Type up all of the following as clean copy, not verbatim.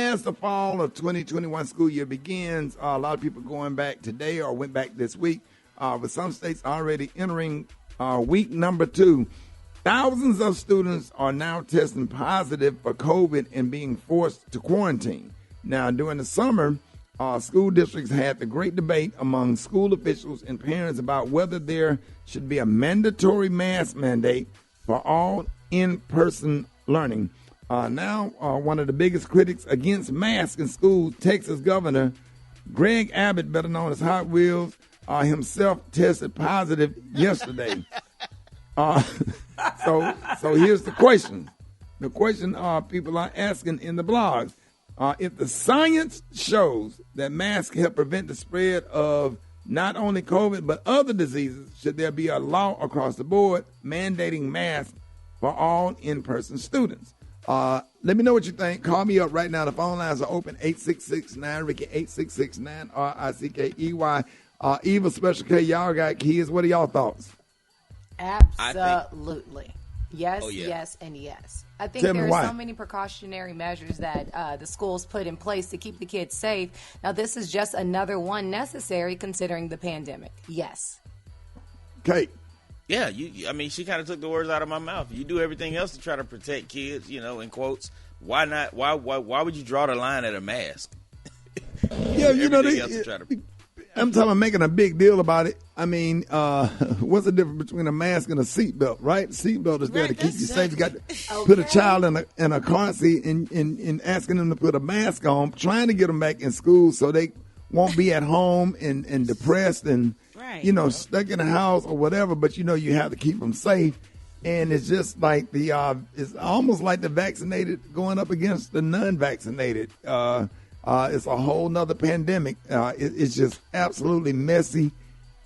as the fall of 2021 school year begins, a lot of people going back today or went back this week, with some states already entering week number 2. Thousands of students are now testing positive for COVID and being forced to quarantine. Now, during the summer, school districts had the great debate among school officials and parents about whether there should be a mandatory mask mandate for all in-person learning. Now, one of the biggest critics against masks in schools, Texas Governor Greg Abbott, better known as Hot Wheels, himself tested positive yesterday. So here's the question. The question people are asking in the blogs. If the science shows that masks help prevent the spread of not only COVID but other diseases, should there be a law across the board mandating masks for all in-person students? Let me know what you think. Call me up right now. The phone lines are open, 866-9-RICKEY, 866-9-RICKEY. Eva, Special K, y'all got kids. What are y'all thoughts? Absolutely. Yes, yes, and yes. I think there are so many precautionary measures that the schools put in place to keep the kids safe. Now, this is just another one necessary considering the pandemic. Yes. Kate. Yeah, I mean, she kind of took the words out of my mouth. You do everything else to try to protect kids, in quotes. Why not? Why would you draw the line at a mask? Yeah, I'm talking about making a big deal about it. I mean, what's the difference between a mask and a seatbelt, right? Seatbelt is there to keep you safe. You got to put a child in a car seat and asking them to put a mask on, trying to get them back in school so they won't be at home and depressed and, stuck in the house or whatever. But, you have to keep them safe. And it's just like it's almost like the vaccinated going up against the non-vaccinated. It's a whole nother pandemic. It's just absolutely messy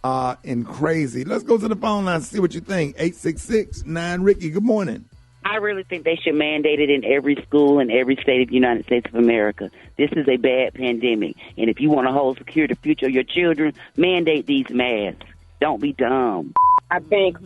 and crazy. Let's go to the phone line and see what you think. 866-9-RICKEY. Good morning. I really think they should mandate it in every school in every state of the United States of America. This is a bad pandemic. And if you want to hold secure the future of your children, mandate these masks. Don't be dumb. I think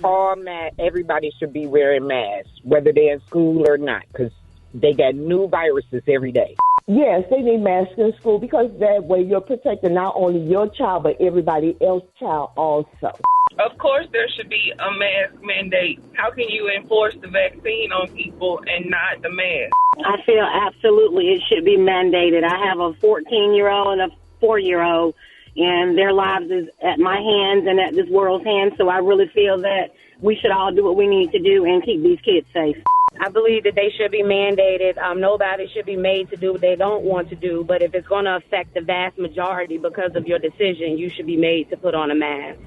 everybody should be wearing masks, whether they're in school or not, because they got new viruses every day. Yes, they need masks in school because that way you're protecting not only your child, but everybody else's child also. Of course, there should be a mask mandate. How can you enforce the vaccine on people and not the mask? I feel absolutely it should be mandated. I have a 14-year-old and a 4-year-old, and their lives is at my hands and at this world's hands, so I really feel that we should all do what we need to do and keep these kids safe. I believe that they should be mandated. Nobody should be made to do what they don't want to do. But if it's going to affect the vast majority because of your decision, you should be made to put on a mask.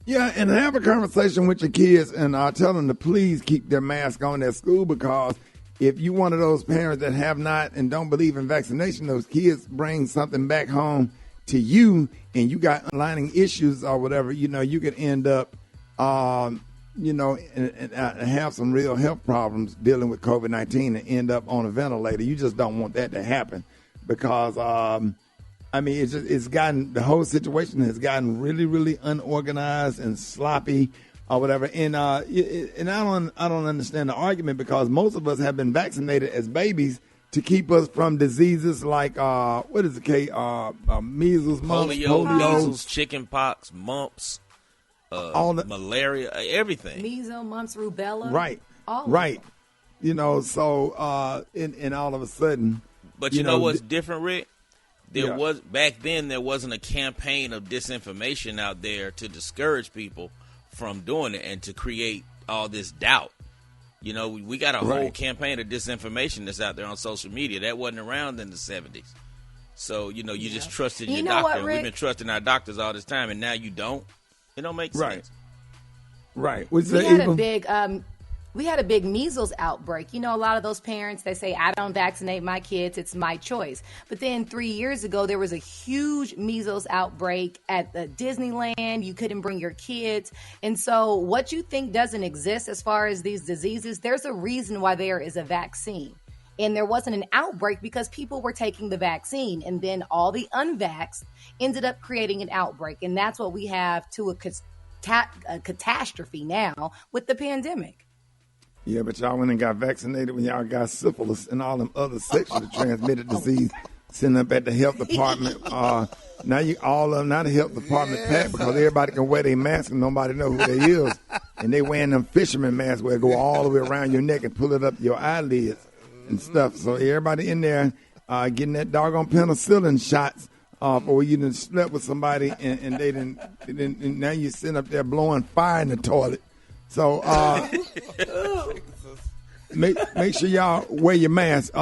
Yeah, and have a conversation with your kids and tell them to please keep their mask on at school, because if you're one of those parents that have not and don't believe in vaccination, those kids bring something back home to you and you got underlying issues or whatever, you could end up and have some real health problems dealing with COVID-19 and end up on a ventilator. You just don't want that to happen because, the whole situation has gotten really, really unorganized and sloppy or whatever. And I don't understand the argument, because most of us have been vaccinated as babies to keep us from diseases like, measles, mumps, polio, chicken pox, mumps. Malaria, everything. Measles, mumps, rubella. Right. Right. And all of a sudden. But you know what's different, Rick? Back then there wasn't a campaign of disinformation out there to discourage people from doing it and to create all this doubt. We got a whole campaign of disinformation that's out there on social media that wasn't around in the 70s. So, you just trusted your doctor. We've been trusting our doctors all this time, and now you don't. It don't make sense. Right. We had a big measles outbreak. A lot of those parents, they say, I don't vaccinate my kids. It's my choice. But then 3 years ago, there was a huge measles outbreak at Disneyland. You couldn't bring your kids. And so what you think doesn't exist as far as these diseases, there's a reason why there is a vaccine. And there wasn't an outbreak because people were taking the vaccine. And then all the unvaxxed ended up creating an outbreak. And that's what we have to a catastrophe now with the pandemic. Yeah, but y'all went and got vaccinated when y'all got syphilis and all them other sexually transmitted disease. Sitting up at the health department. Now the health department packed because everybody can wear their mask and nobody know who they is. And they wearing them fisherman masks where it go all the way around your neck and pull it up your eyelids and stuff. So everybody in there getting that doggone penicillin shots or you done slept with somebody and they didn't and now you sitting up there blowing fire in the toilet. So make sure y'all wear your mask.